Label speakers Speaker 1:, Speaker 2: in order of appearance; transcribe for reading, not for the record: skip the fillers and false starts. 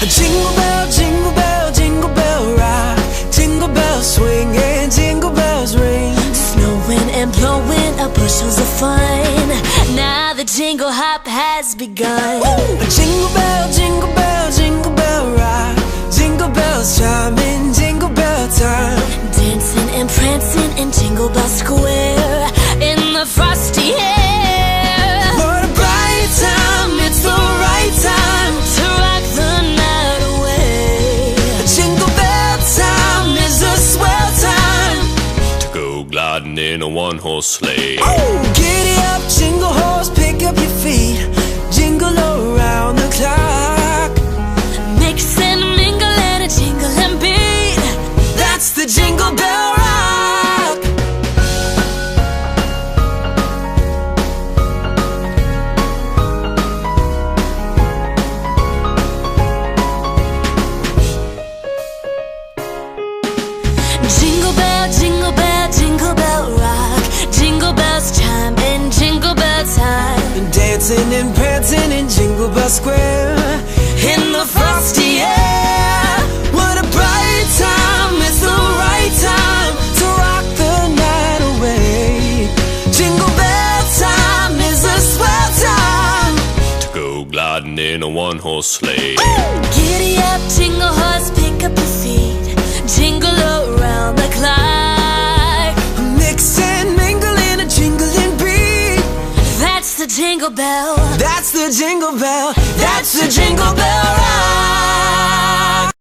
Speaker 1: jingle bell, jingle bell rock. Jingle bells swing and jingle bells ring.
Speaker 2: Snowing and blowing up bushels of fun. Now the jingle hop has begun.
Speaker 1: Woo! Jingle bell, jingle bell, jingle bell rock. Jingle bells chime in jingle bell time.
Speaker 2: Dancing and prancing in Jingle Bell Square in the frosty air.
Speaker 1: What a bright time, it's the right time
Speaker 2: to rock the night away.
Speaker 1: Jingle bell time is a swell time
Speaker 3: to go gliding in a one-horse sleigh.
Speaker 1: Oh, giddy up, jingle horse, pick up your feet. Jingle around the clock.
Speaker 2: Mix and mingle and a jingle and beat.
Speaker 1: That's the Jingle Bell Rock.
Speaker 2: Jingle bell, jingle bell, jingle bell rock. Jingle bells chime in Jingle Bell time.
Speaker 1: Dancing and prancing in Jingle Bell Square in the frosty air. What a bright time, it's the right time to rock the night away. Jingle bell time is a swell time
Speaker 3: to go gliding in a one-horse sleigh.
Speaker 2: Giddy up, jingle horse, pick up your feet. Jingle around the clock.
Speaker 1: Mix and mingle in a jingling beat.
Speaker 2: That's the Jingle Bell.
Speaker 1: That's the Jingle Bell. That's the Jingle Bell Rock.